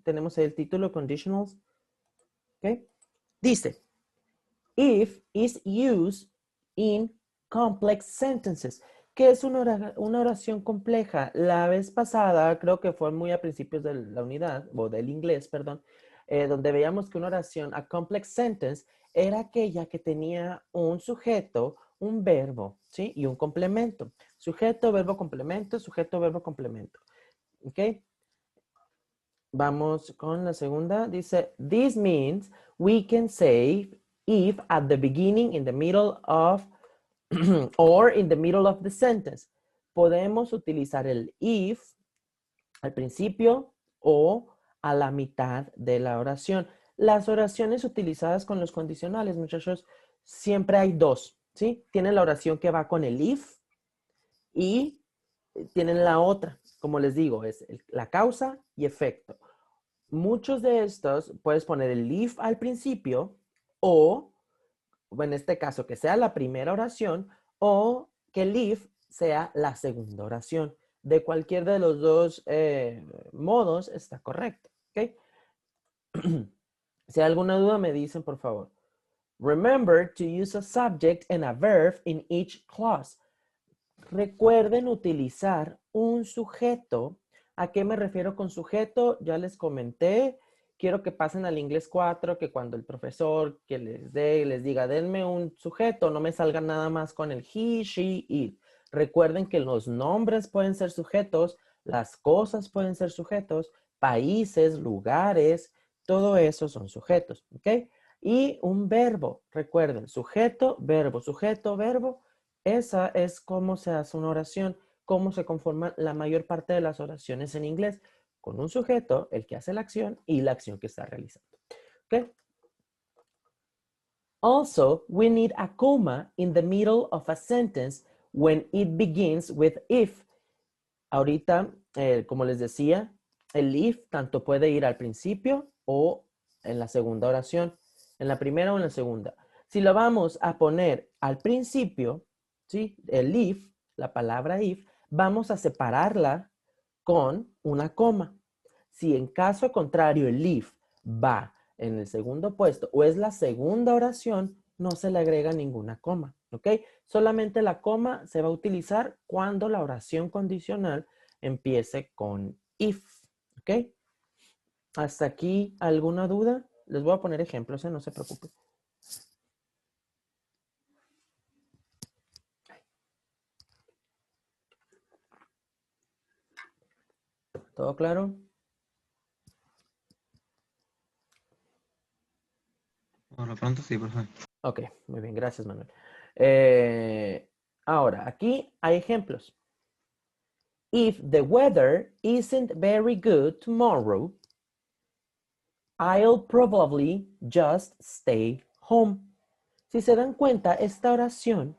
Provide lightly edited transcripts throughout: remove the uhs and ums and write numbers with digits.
Tenemos el título, conditionals. ¿Okay? Dice, if is used in complex sentences. ¿Qué es una oración compleja? La vez pasada, creo que fue muy a principios de la unidad, o del inglés, perdón, donde veíamos que una oración, a complex sentence, era aquella que tenía un sujeto, un verbo, ¿sí? Y un complemento. Sujeto, verbo, complemento, sujeto, verbo, complemento. ¿Ok? Vamos con la segunda. Dice, this means we can say if at the beginning, in the middle of, or in the middle of the sentence. Podemos utilizar el if al principio o a la mitad de la oración. Las oraciones utilizadas con los condicionales, muchachos, siempre hay dos, ¿sí? Tienen la oración que va con el if y tienen la otra, como les digo, es la causa y efecto. Muchos de estos puedes poner el if al principio o, en este caso, que sea la primera oración o que el if sea la segunda oración. De cualquier de los dos modos está correcto. ¿Okay? Si hay alguna duda me dicen, por favor. Remember to use a subject and a verb in each clause. Recuerden utilizar un sujeto. ¿A qué me refiero con sujeto? Ya les comenté. Quiero que pasen al inglés 4, que cuando el profesor que les diga, denme un sujeto, no me salga nada más con el he, she, it. Recuerden que los nombres pueden ser sujetos, las cosas pueden ser sujetos, países, lugares, todo eso son sujetos, ¿ok? Y un verbo, recuerden, sujeto, verbo. Esa es cómo se hace una oración, cómo se conforman la mayor parte de las oraciones en inglés, con un sujeto, el que hace la acción y la acción que está realizando. ¿Okay? Also, we need a comma in the middle of a sentence when it begins with if. Ahorita, como les decía, el if tanto puede ir al principio o en la segunda oración, en la primera o en la segunda. Si lo vamos a poner al principio, ¿sí? El if, la palabra if, vamos a separarla con una coma. Si en caso contrario el if va en el segundo puesto o es la segunda oración, no se le agrega ninguna coma, ¿ok? Solamente la coma se va a utilizar cuando la oración condicional empiece con if, ¿ok? ¿Hasta aquí alguna duda? Les voy a poner ejemplos, no se preocupen. ¿Todo claro? Por lo pronto sí, profesor. Ok, muy bien, gracias, Manuel. Ahora, aquí hay ejemplos. If the weather isn't very good tomorrow, I'll probably just stay home. Si se dan cuenta, esta oración,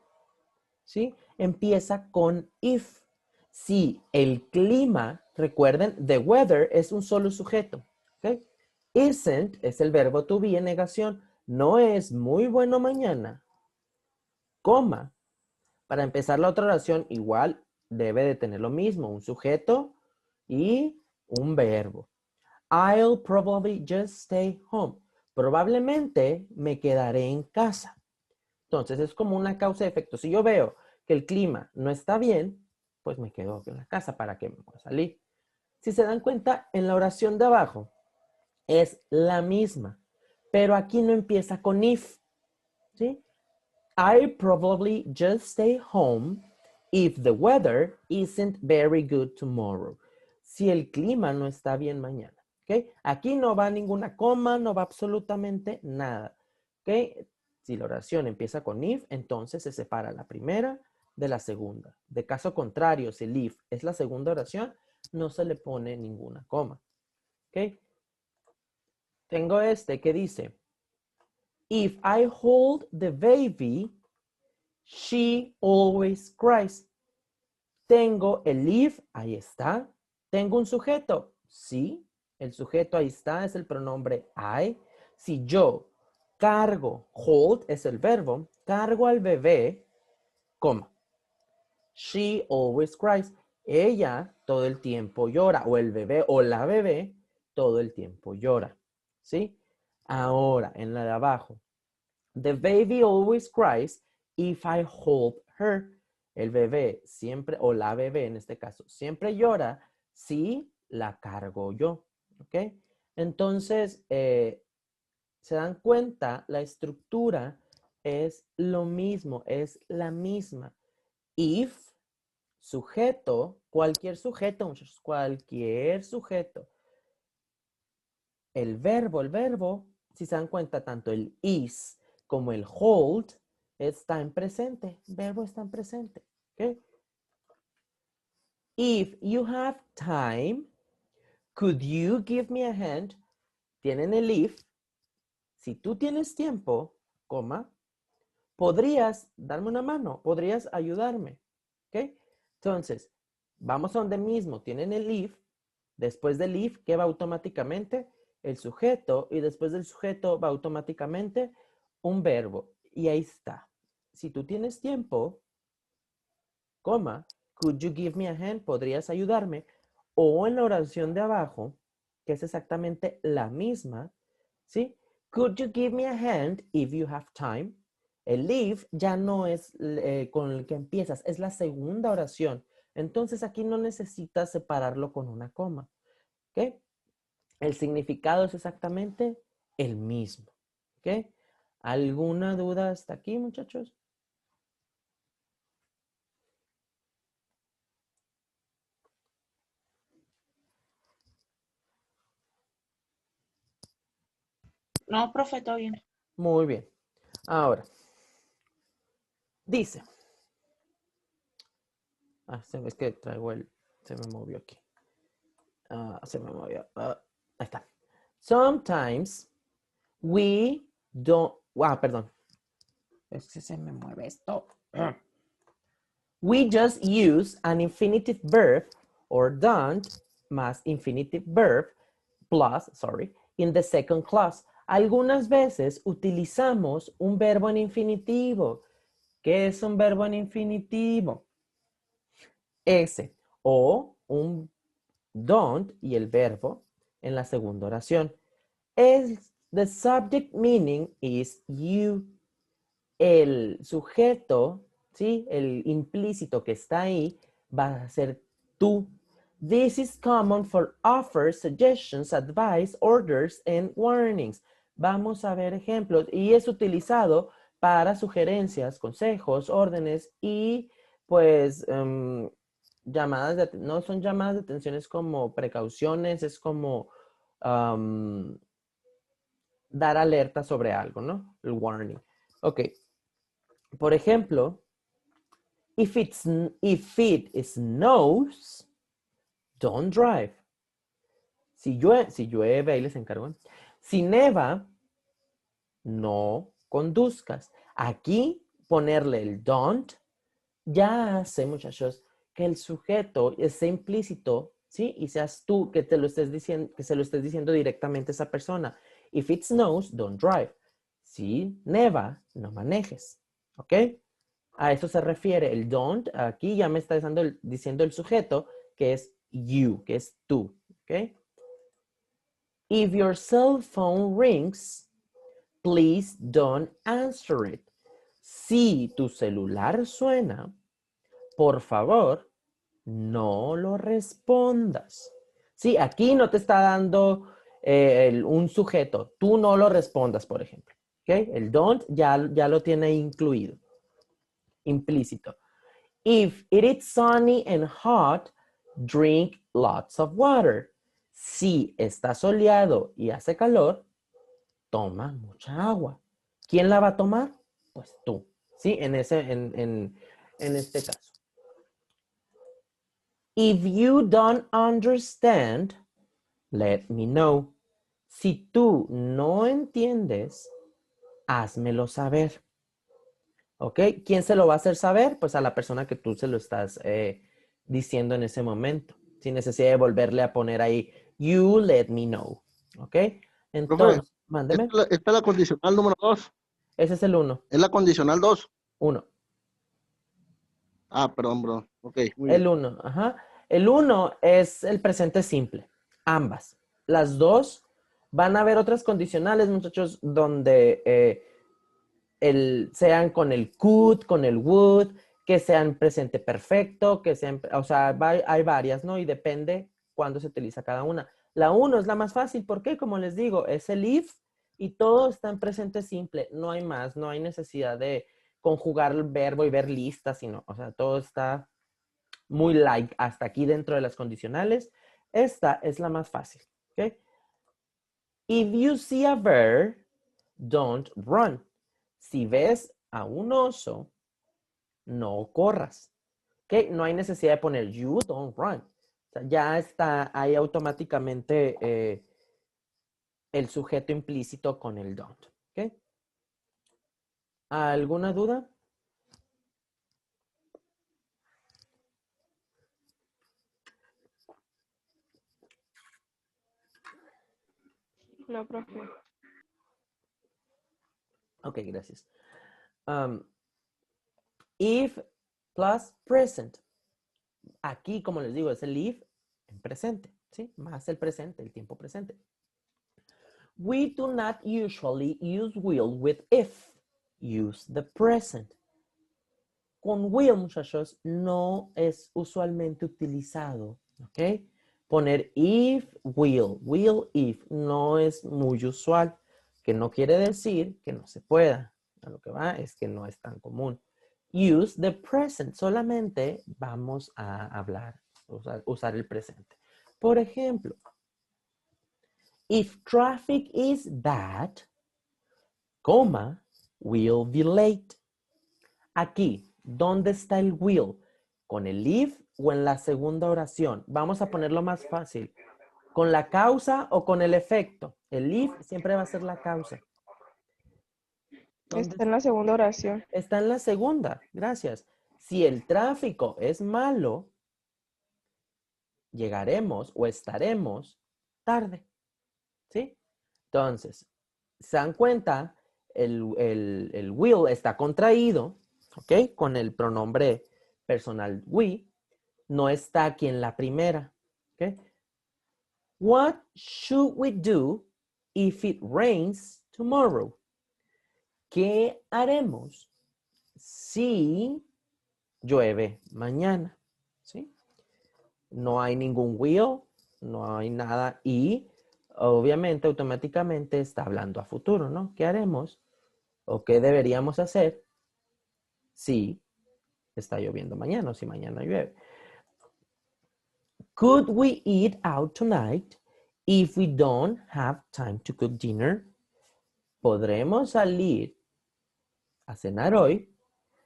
¿sí? Empieza con if. Si el clima, recuerden, the weather es un solo sujeto, ¿ok? Isn't es el verbo to be en negación. No es muy bueno mañana, coma. Para empezar la otra oración, igual debe de tener lo mismo, un sujeto y un verbo. I'll probably just stay home. Probablemente me quedaré en casa. Entonces es como una causa y efecto. Si yo veo que el clima no está bien, pues me quedo en la casa para que me pueda salir. Si se dan cuenta, en la oración de abajo es la misma, pero aquí no empieza con if, ¿sí? I'll probably just stay home if the weather isn't very good tomorrow. Si el clima no está bien mañana. ¿Okay? Aquí no va ninguna coma, no va absolutamente nada. ¿Okay? Si la oración empieza con if, entonces se separa la primera de la segunda. De caso contrario, si el if es la segunda oración, no se le pone ninguna coma. ¿Okay? Tengo este que dice, if I hold the baby, she always cries. Tengo el if, ahí está. Tengo un sujeto, sí. El sujeto ahí está, es el pronombre I. Si yo cargo, hold es el verbo, cargo al bebé, coma. She always cries. Ella todo el tiempo llora, o el bebé o la bebé todo el tiempo llora, ¿sí? Ahora, en la de abajo. The baby always cries if I hold her. El bebé siempre, o la bebé en este caso, siempre llora si la cargo yo, ¿ok? Entonces, se dan cuenta, la estructura es lo mismo, es la misma. If, sujeto, cualquier sujeto, muchachos, cualquier sujeto. El verbo, si se dan cuenta, tanto el is como el hold está en presente. El verbo está en presente. ¿Ok? If you have time, could you give me a hand? Tienen el if. Si tú tienes tiempo, coma, podrías darme una mano, podrías ayudarme. ¿Ok? Entonces, vamos a donde mismo. Tienen el if. Después del if, ¿qué va automáticamente? El sujeto. Y después del sujeto va automáticamente un verbo. Y ahí está. Si tú tienes tiempo, coma, could you give me a hand? ¿Podrías ayudarme? O en la oración de abajo, que es exactamente la misma, ¿sí? Could you give me a hand if you have time? El if ya no es con el que empiezas, es la segunda oración. Entonces aquí no necesitas separarlo con una coma. ¿Ok? El significado es exactamente el mismo. ¿Ok? ¿Alguna duda hasta aquí, muchachos? No, profe, todo bien. Muy bien. Ahora, dice. Es que traigo el... Se me movió aquí. Se me movió. Ahí está. Sometimes we don't... perdón. Es que se me mueve esto. We just use an infinitive verb or don't más infinitive verb plus, in the second clause. Algunas veces utilizamos un verbo en infinitivo. ¿Qué es un verbo en infinitivo? Ese. O un don't y el verbo en la segunda oración. The subject meaning is you. El sujeto, ¿sí? El implícito que está ahí va a ser tú. This is common for offers, suggestions, advice, orders, and warnings. Vamos a ver ejemplos y es utilizado para sugerencias, consejos, órdenes y pues llamadas de, no son llamadas de atención, es como precauciones, es como dar alerta sobre algo, ¿no? El warning. Ok. Por ejemplo, if it snows, don't drive. Si llueve, ahí les encargo. Si neva, no conduzcas. Aquí ponerle el don't ya hace, muchachos, que el sujeto esté implícito, ¿sí? Y seas tú que te lo estés diciendo, que se lo estés diciendo directamente a esa persona. If it snows, don't drive. Si neva, no manejes. ¿Ok? A eso se refiere el don't. Aquí ya me está diciendo el sujeto, que es you, que es tú. ¿Ok? If your cell phone rings, please don't answer it. Si tu celular suena, por favor, no lo respondas. Sí, aquí no te está dando un sujeto. Tú no lo respondas, por ejemplo. ¿Ok? El don't ya lo tiene incluido, implícito. If it is sunny and hot, drink lots of water. Si está soleado y hace calor, toma mucha agua. ¿Quién la va a tomar? Pues tú. ¿Sí? En este caso. If you don't understand, let me know. Si tú no entiendes, házmelo saber. ¿Ok? ¿Quién se lo va a hacer saber? Pues a la persona que tú se lo estás diciendo en ese momento. Sin necesidad de volverle a poner ahí, you let me know. ¿Ok? Profe, Entonces, mándeme. esta es la condicional número 2. Ese es el 1. Es la condicional 2. 1. Ah, perdón. Ok, muy El bien. 1. Ajá. El 1 es el presente simple, ambas. Las dos van a haber otras condicionales, muchachos, donde sean con el could, con el would, que sean presente perfecto, que sean, o sea, hay varias, ¿no? Y depende cuándo se utiliza cada una. La 1 es la más fácil, ¿por qué? Como les digo, es el if y todo está en presente simple, no hay más, no hay necesidad de conjugar el verbo y ver listas, sino, o sea, todo está muy light hasta aquí dentro de las condicionales. Esta es la más fácil, ¿ok? If you see a bear, don't run. Si ves a un oso, no corras. ¿Ok? No hay necesidad de poner you don't run. O sea, ya está ahí automáticamente el sujeto implícito con el don't. ¿Ok? ¿Alguna duda? No, profe. Ok, gracias. If plus present. Aquí, como les digo, es el if en presente, ¿sí? Más el presente, el tiempo presente. We do not usually use will with if. Use the present. Con will, muchachos, no es usualmente utilizado, ¿ok? Poner if, will, if, no es muy usual, que no quiere decir que no se pueda. A lo que va es que no es tan común. Use the present, solamente vamos a hablar, usar el presente. Por ejemplo, if traffic is bad, coma, we'll be late. Aquí, ¿dónde está el will? ¿Con el if o en la segunda oración? Vamos a ponerlo más fácil. ¿Con la causa o con el efecto? El if siempre va a ser la causa. Está en la segunda oración. Está en la segunda, gracias. Si el tráfico es malo, llegaremos o estaremos tarde. ¿Sí? Entonces, ¿se dan cuenta? El will está contraído, ¿ok? Con el pronombre personal we. No está aquí en la primera, ¿ok? What should we do if it rains tomorrow? ¿Qué haremos si llueve mañana? ¿Sí? No hay ningún will, no hay nada y obviamente automáticamente está hablando a futuro, ¿no? ¿Qué haremos o qué deberíamos hacer si está lloviendo mañana o si mañana llueve? Could we eat out tonight if we don't have time to cook dinner? ¿Podremos salir a cenar hoy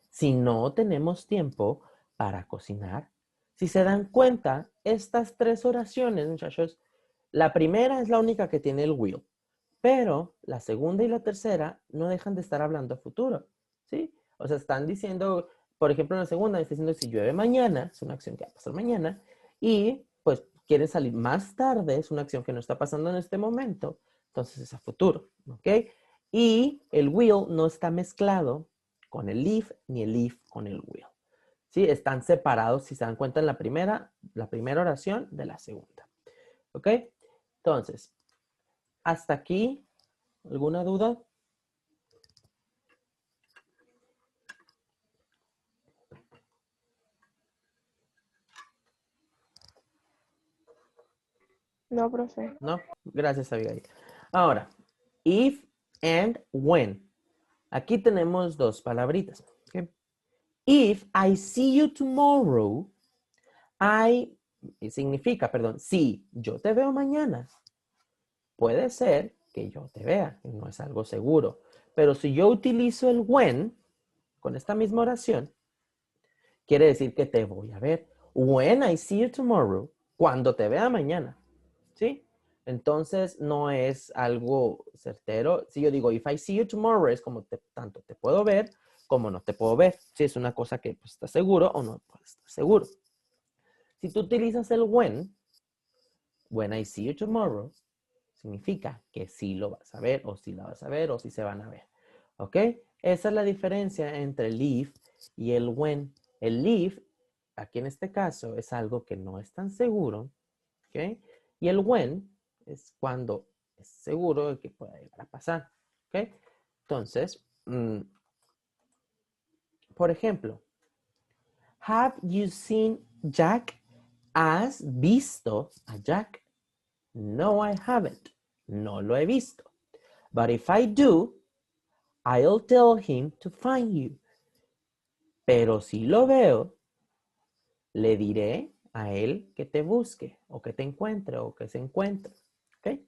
si no tenemos tiempo para cocinar? Si se dan cuenta, estas tres oraciones, muchachos, la primera es la única que tiene el will, pero la segunda y la tercera no dejan de estar hablando a futuro, ¿sí? O sea, están diciendo, por ejemplo, en la segunda está diciendo si llueve mañana, es una acción que va a pasar mañana, y pues quieren salir más tarde, es una acción que no está pasando en este momento, entonces es a futuro, ¿ok? Y el will no está mezclado con el if ni el if con el will. ¿Sí? Están separados, si se dan cuenta, en la primera oración de la segunda. ¿Ok? Entonces, hasta aquí, ¿alguna duda? No, profe. No, gracias, Abigail. Ahora, if and when. Aquí tenemos dos palabritas. ¿Ok? If I see you tomorrow, significa, perdón, si yo te veo mañana, puede ser que yo te vea, no es algo seguro. Pero si yo utilizo el when con esta misma oración, quiere decir que te voy a ver. When I see you tomorrow, cuando te vea mañana. ¿Sí? Entonces no es algo certero. Si yo digo if I see you tomorrow, es como tanto te puedo ver como no te puedo ver. Si es una cosa que pues, estás seguro o no puedes estar seguro. Si tú utilizas el when I see you tomorrow, significa que sí lo vas a ver, o sí la vas a ver, o sí se van a ver. ¿Ok? Esa es la diferencia entre el if y el when. El if aquí en este caso es algo que no es tan seguro, ¿ok? Y el when es cuando es seguro de que pueda llegar a pasar, ¿ok? Entonces, por ejemplo, have you seen Jack? ¿Has visto a Jack? No, I haven't. No lo he visto. But if I do, I'll tell him to find you. Pero si lo veo, le diré a él que te busque o que te encuentre o que se encuentre. ¿Ok?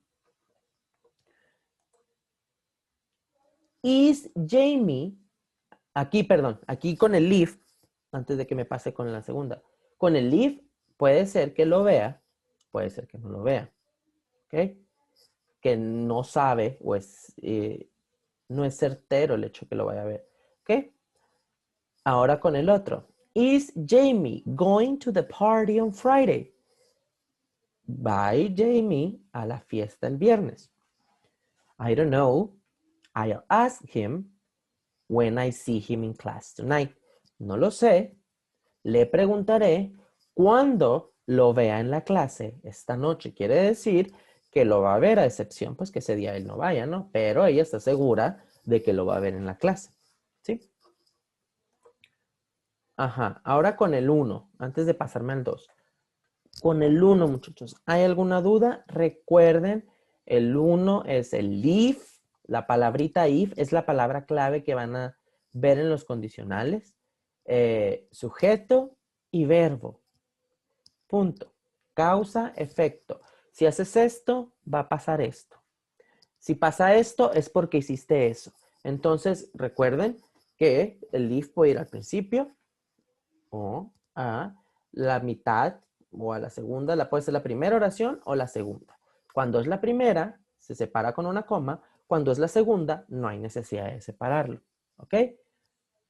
Is Jamie, aquí, perdón, aquí con el if, antes de que me pase con la segunda, con el if puede ser que lo vea, puede ser que no lo vea. ¿Ok? Que no sabe o es, no es certero el hecho que lo vaya a ver. ¿Ok? Ahora con el otro. Is Jamie going to the party on Friday? ¿Va Jamie a la fiesta el viernes? I don't know. I'll ask him when I see him in class tonight. No lo sé. Le preguntaré cuando lo vea en la clase esta noche. Quiere decir que lo va a ver, a excepción pues que ese día él no vaya, ¿no? Pero ella está segura de que lo va a ver en la clase. ¿Sí? Ajá. Ahora con el 1, antes de pasarme al 2. Con el 1, muchachos, ¿hay alguna duda? Recuerden, el 1 es el if. La palabrita if es la palabra clave que van a ver en los condicionales. Sujeto y verbo. Punto. Causa, efecto. Si haces esto, va a pasar esto. Si pasa esto, es porque hiciste eso. Entonces, recuerden que el if puede ir al principio o a la mitad o a la segunda. Puede ser la primera oración o la segunda. Cuando es la primera, se separa con una coma. Cuando es la segunda, no hay necesidad de separarlo. ¿Ok?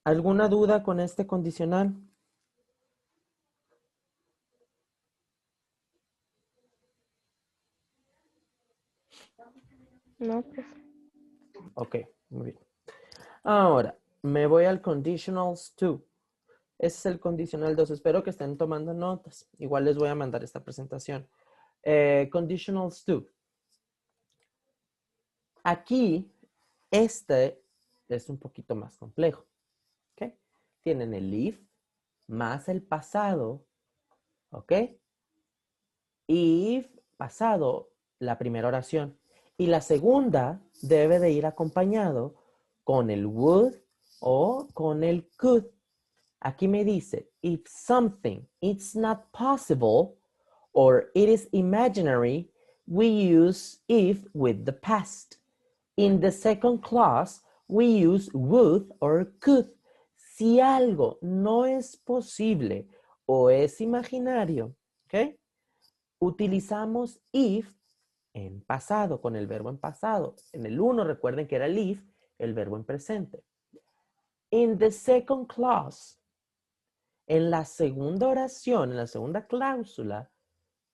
¿Alguna duda con este condicional? No, profe. Ok, muy bien. Ahora, me voy al conditionals 2. Ese es el condicional 2. Espero que estén tomando notas. Igual les voy a mandar esta presentación. Conditionals 2. Aquí, este es un poquito más complejo. ¿Ok? Tienen el if más el pasado. ¿Ok? If, pasado, la primera oración. Y la segunda debe de ir acompañado con el would o con el could. Aquí me dice, if something is not possible or it is imaginary, we use if with the past. In the second clause, we use would or could. Si algo no es posible o es imaginario, ¿ok? Utilizamos if en pasado, con el verbo en pasado. En el 1, recuerden que era el if, el verbo en presente. In the second clause, en la segunda oración, en la segunda cláusula,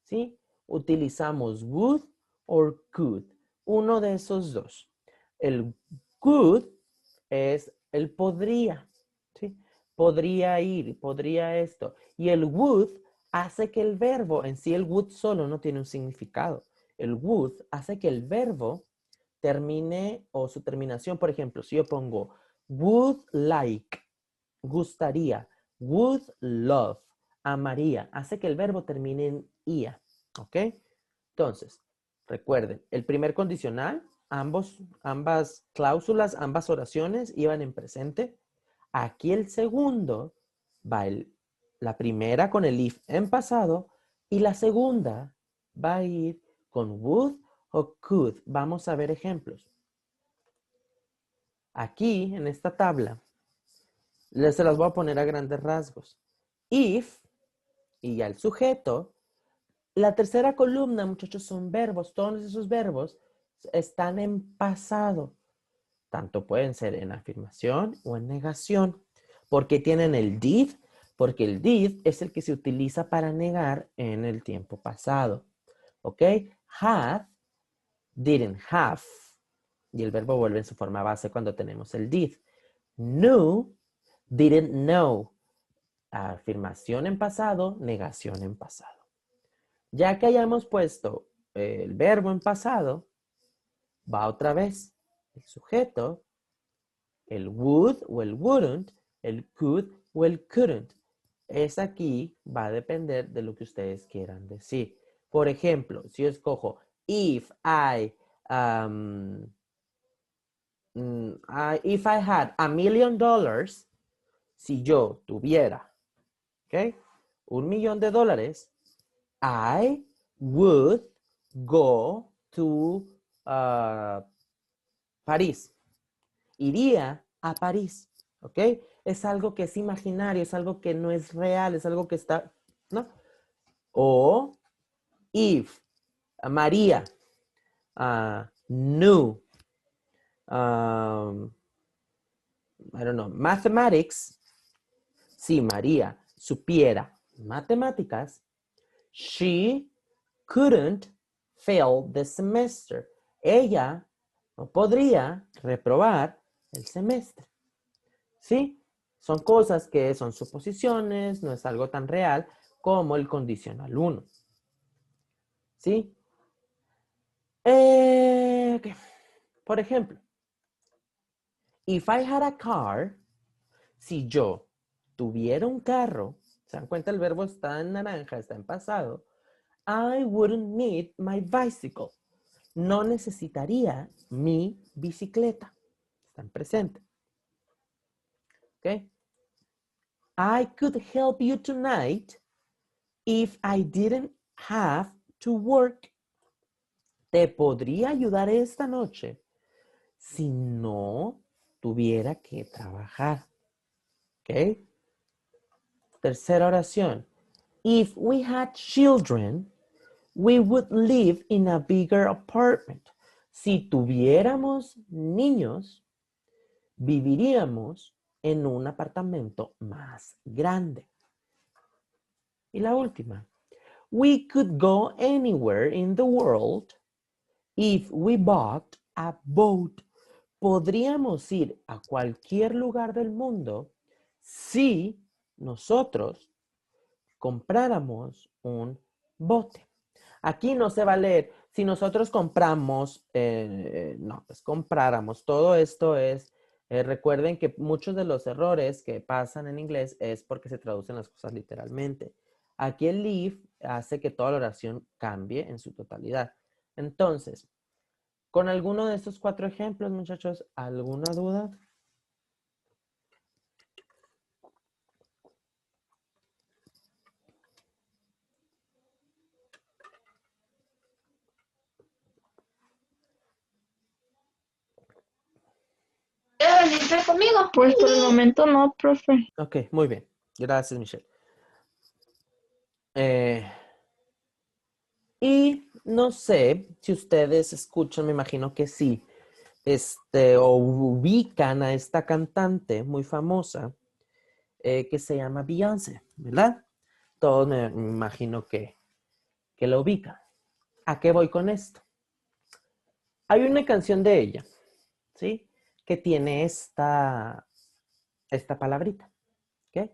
¿sí? Utilizamos would or could. Uno de esos dos. El could es el podría, ¿sí? Podría ir, podría esto. Y el would hace que el verbo, en sí el would solo no tiene un significado. El would hace que el verbo termine, o su terminación, por ejemplo, si yo pongo would like, gustaría, would love, amaría, hace que el verbo termine en ia, ¿ok? Entonces, recuerden, el primer condicional, ambas cláusulas, ambas oraciones iban en presente. Aquí el segundo va la primera con el if en pasado y la segunda va a ir con would o could. Vamos a ver ejemplos. Aquí, en esta tabla, se las voy a poner a grandes rasgos. If, y ya el sujeto. La tercera columna, muchachos, son verbos. Todos esos verbos están en pasado. Tanto pueden ser en afirmación o en negación. ¿Por qué tienen el did? Porque el did es el que se utiliza para negar en el tiempo pasado. ¿Ok? Had, didn't have. Y el verbo vuelve en su forma base cuando tenemos el did. Knew, didn't know. Afirmación en pasado, negación en pasado. Ya que hayamos puesto el verbo en pasado, va otra vez el sujeto, el would o el wouldn't, el could o el couldn't. Es aquí, va a depender de lo que ustedes quieran decir. Por ejemplo, si yo escojo if I had $1 million, si yo tuviera, ¿ok?, $1,000,000, I would go to París. Iría a París, ¿ok? Es algo que es imaginario, es algo que no es real, es algo que está, ¿no? O if María knew, I don't know, mathematics, si María supiera matemáticas, she couldn't fail the semester. Ella no podría reprobar el semestre. ¿Sí? Son cosas que son suposiciones, no es algo tan real como el condicional 1. ¿Sí? Okay. Por ejemplo, if I had a car, si yo tuviera un carro, ¿se dan cuenta? El verbo está en naranja, está en pasado. I wouldn't need my bicycle. No necesitaría mi bicicleta. Está en presente. ¿Ok? I could help you tonight if I didn't have to work. Te podría ayudar esta noche si no tuviera que trabajar. ¿Ok? Tercera oración. If we had children, we would live in a bigger apartment. Si tuviéramos niños, viviríamos en un apartamento más grande. Y la última. We could go anywhere in the world if we bought a boat. Podríamos ir a cualquier lugar del mundo si nosotros compráramos un bote. Aquí no se va a leer. Si nosotros compramos, no, pues compráramos. Todo esto es, recuerden que muchos de los errores que pasan en inglés es porque se traducen las cosas literalmente. Aquí el live hace que toda la oración cambie en su totalidad. Entonces, con alguno de estos 4 ejemplos, muchachos, ¿alguna duda? ¿Puede venirse conmigo? Pues por el momento no, profe. Ok, muy bien. Gracias, Michelle. Y no sé si ustedes escuchan, me imagino que sí, o ubican a esta cantante muy famosa que se llama Beyoncé, ¿verdad? Todos me imagino que la ubican. ¿A qué voy con esto? Hay una canción de ella, ¿sí? Que tiene esta palabrita, ¿ok?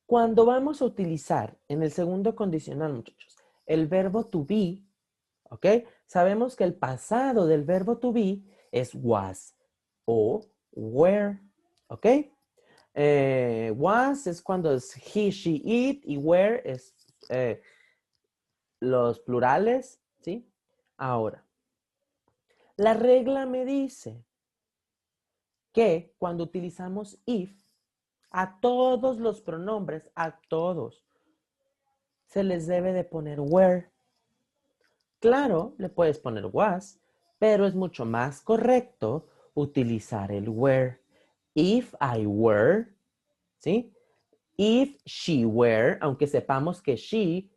Cuando vamos a utilizar en el segundo condicional, muchachos, el verbo to be, ¿ok? Sabemos que el pasado del verbo to be es was o were, ¿ok? Was es cuando es he, she, it y were es los plurales, ¿sí? Ahora, la regla me dice que cuando utilizamos if, a todos los pronombres, a todos, se les debe de poner were. Claro, le puedes poner was, pero es mucho más correcto utilizar el were. If I were, ¿sí? If she were, aunque sepamos que she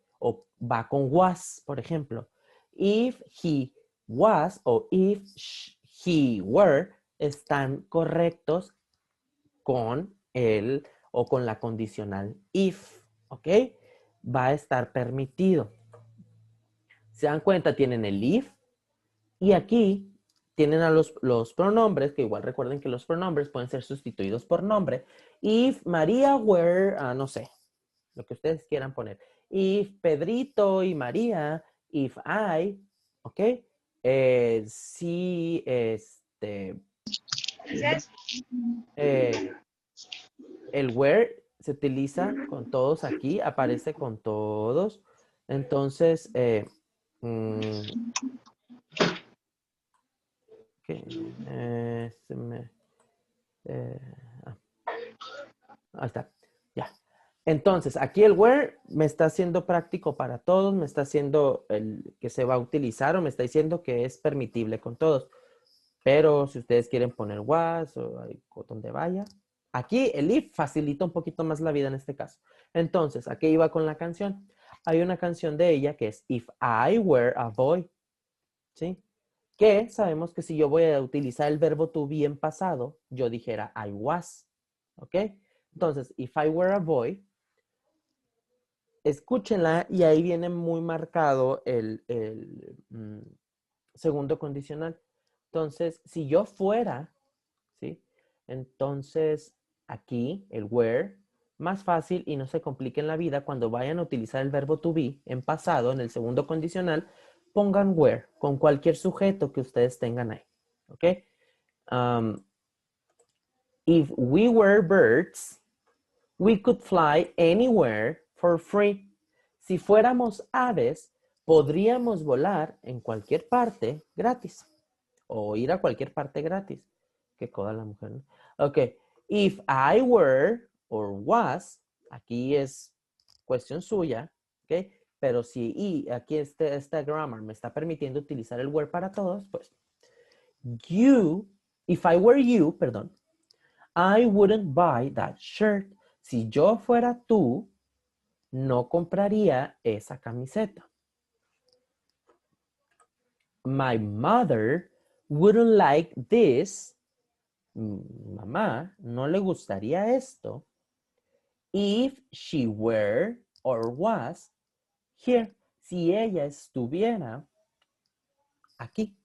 va con was, por ejemplo. If he was o if he were están correctos con el o con la condicional if, ¿ok? Va a estar permitido. ¿Se dan cuenta? Tienen el if y aquí tienen a los pronombres, que igual recuerden que los pronombres pueden ser sustituidos por nombre. If María were, no sé, lo que ustedes quieran poner. If Pedrito y María, if I, ¿ok? Si, el where se utiliza con todos aquí, aparece con todos. Entonces, ahí está, ya. Entonces, aquí el where me está haciendo práctico para todos, me está haciendo el que se va a utilizar o me está diciendo que es permitible con todos. Pero si ustedes quieren poner was o donde vaya. Aquí el if facilita un poquito más la vida en este caso. Entonces, aquí iba con la canción. Hay una canción de ella que es If I Were a Boy. ¿Sí? Que sabemos que si yo voy a utilizar el verbo to be en pasado, yo dijera I was. ¿Ok? Entonces, if I were a boy, escúchenla y ahí viene muy marcado el segundo condicional. Entonces, si yo fuera, ¿sí? Entonces, aquí el were, más fácil y no se compliquen la vida cuando vayan a utilizar el verbo to be en pasado, en el segundo condicional, pongan were con cualquier sujeto que ustedes tengan ahí. ¿Ok? If we were birds, we could fly anywhere for free. Si fuéramos aves, podríamos volar en cualquier parte gratis. O ir a cualquier parte gratis. Qué coda la mujer, ¿no? Ok. If I were or was, aquí es cuestión suya, ¿ok? Pero si aquí esta grammar me está permitiendo utilizar el were para todos, pues if I were you, perdón, I wouldn't buy that shirt. Si yo fuera tú, no compraría esa camiseta. My mother wouldn't like this. Mamá no le gustaría esto. If she were or was here. Si ella estuviera aquí.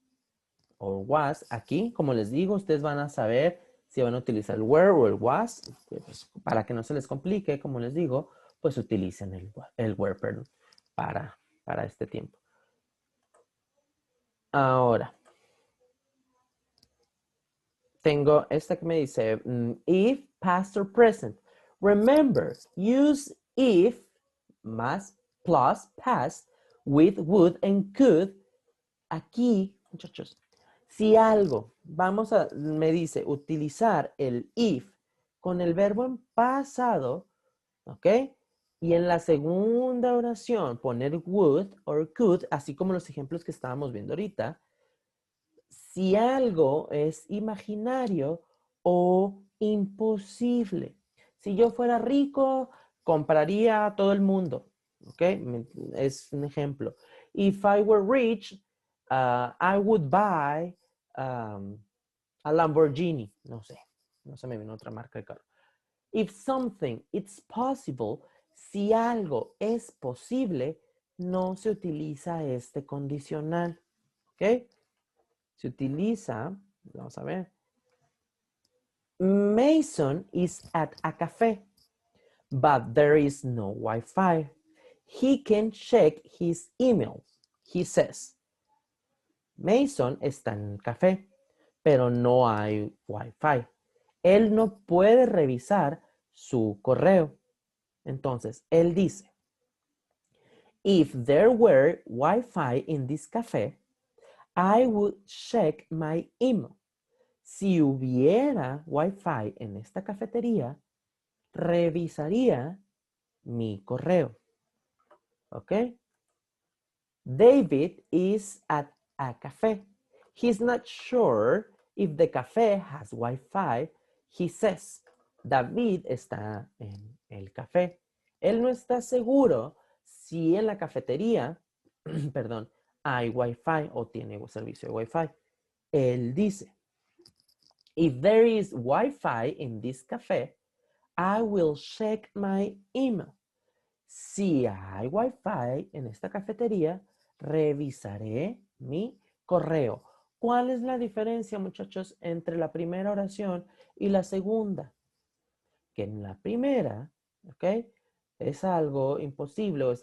Or was aquí. Como les digo, ustedes van a saber si van a utilizar el were o el was. Pues, para que no se les complique, como les digo, pues utilicen el were, perdón, para este tiempo. Ahora, tengo esta que me dice, if past or present. Remember, use if más plus past with would and could. Aquí, muchachos, si algo, me dice utilizar el if con el verbo en pasado, ¿ok? Y en la segunda oración poner would or could, así como los ejemplos que estábamos viendo ahorita. Si algo es imaginario o imposible. Si yo fuera rico, compraría a todo el mundo. ¿Ok? Es un ejemplo. If I were rich, I would buy a Lamborghini. No sé. No se me vino otra marca de carro. If something is possible, si algo es posible, no se utiliza este condicional. ¿Ok? Se utiliza, vamos a ver. Mason is at a cafe, but there is no Wi-Fi. He can check his email. He says. Mason está en el café, pero no hay Wi-Fi. Él no puede revisar su correo. Entonces, él dice, if there were Wi-Fi in this cafe, I would check my email. Si hubiera Wi-Fi en esta cafetería, revisaría mi correo. ¿Ok? David is at a cafe. He's not sure if the cafe has Wi-Fi. He says, David está en el café. Él no está seguro si en la cafetería, perdón, hay Wi-Fi o tiene servicio de Wi-Fi. Él dice, if there is Wi-Fi in this cafe, I will check my email. Si hay Wi-Fi en esta cafetería, revisaré mi correo. ¿cuál es la diferencia, muchachos, entre la primera oración y la segunda? Que en la primera, ¿ok? Es algo imposible, o es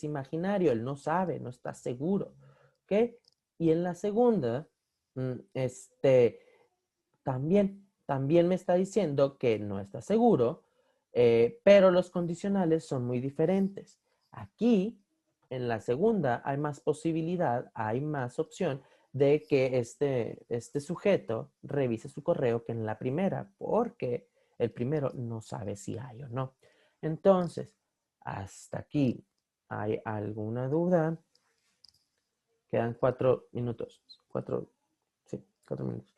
imaginario, él no sabe, no está seguro, ¿ok? Y en la segunda, también me está diciendo que no está seguro, pero los condicionales son muy diferentes. Aquí, en la segunda, hay más posibilidad, hay más opción de que este sujeto revise su correo que en la primera, porque el primero no sabe si hay o no. Entonces, hasta aquí, ¿hay alguna duda? Quedan 4 minutos. 4 minutos.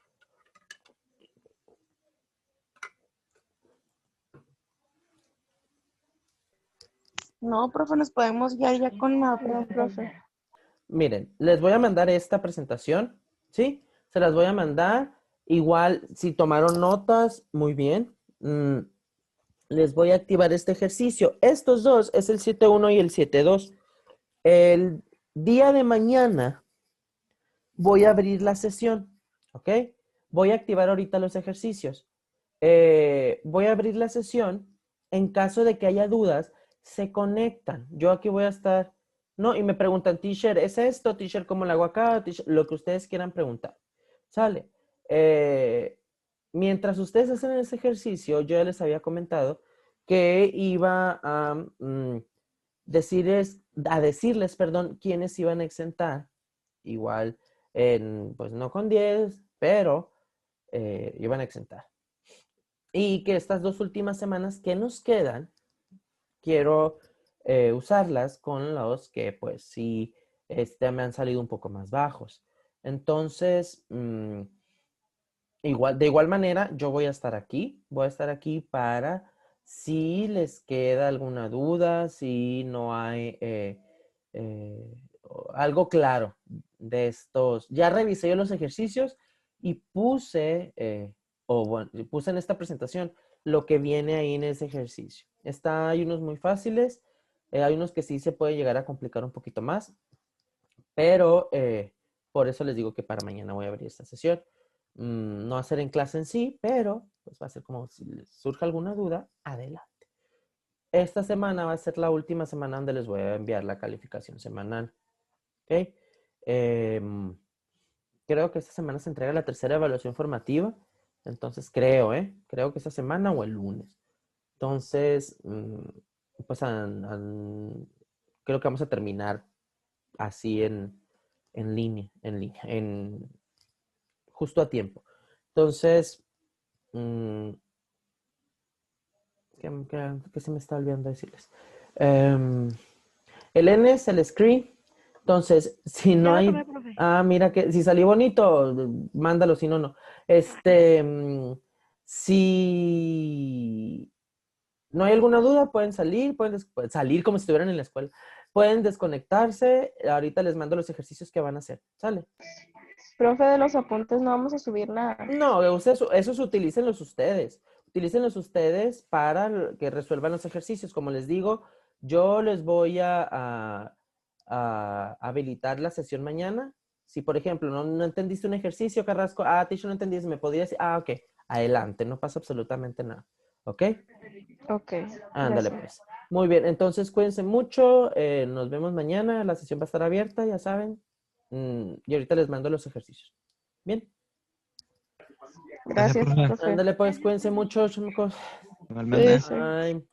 No, profe, nos podemos guiar ya con la otra, profe. Miren, les voy a mandar esta presentación, ¿sí? Se las voy a mandar. Igual, si tomaron notas, muy bien. Les voy a activar este ejercicio. Estos dos es el 7.1 y el 7.2. El día de mañana voy a abrir la sesión, ¿ok? Voy a activar ahorita los ejercicios. Voy a abrir la sesión. En caso de que haya dudas, se conectan. Yo aquí voy a estar, ¿no? Y me preguntan, teacher, ¿es esto? Teacher, ¿cómo lo hago acá? Teacher, lo que ustedes quieran preguntar. ¿Sale? Mientras ustedes hacen ese ejercicio, yo ya les había comentado que iba a decirles, quiénes iban a exentar. Igual, pues no con 10, pero iban a exentar. Y que estas 2 últimas semanas que nos quedan, quiero usarlas con los que pues sí me han salido un poco más bajos. Entonces, de igual manera, yo voy a estar aquí para si les queda alguna duda, si no hay algo claro de estos. Ya revisé yo los ejercicios y puse en esta presentación lo que viene ahí en ese ejercicio. Hay unos muy fáciles, hay unos que sí se puede llegar a complicar un poquito más, pero por eso les digo que para mañana voy a abrir esta sesión. No va a ser en clase en sí, pero pues va a ser como si les surge alguna duda, adelante. Esta semana va a ser la última semana donde les voy a enviar la calificación semanal. ¿Ok? Creo que esta semana se entrega la tercera evaluación formativa. Entonces creo que esta semana o el lunes. Entonces, pues creo que vamos a terminar así en línea, justo a tiempo. Entonces, ¿qué se me está olvidando decirles? El N es el screen. Entonces, si no hay... mira que si salió bonito, mándalo, si no, no. Si no hay alguna duda, pueden pueden salir como si estuvieran en la escuela. Pueden desconectarse. Ahorita les mando los ejercicios que van a hacer. ¿Sale? Profe, de los apuntes no vamos a subir nada. No, esos utilícenlos ustedes. Utilícenlos ustedes para que resuelvan los ejercicios. Como les digo, yo les voy a habilitar la sesión mañana. Si, por ejemplo, no entendiste un ejercicio, Carrasco, teacher, no entendiste, me podría decir, ok, adelante, no pasa absolutamente nada. ¿Ok? Ok. Ándale, Gracias. pues. Muy bien, entonces cuídense mucho. Nos vemos mañana. La sesión va a estar abierta, ya saben. Y ahorita les mando los ejercicios. Bien. Gracias, profe. profe. Ándale, pues, cuídense mucho, chamacos. Igualmente. Cuídese. Bye.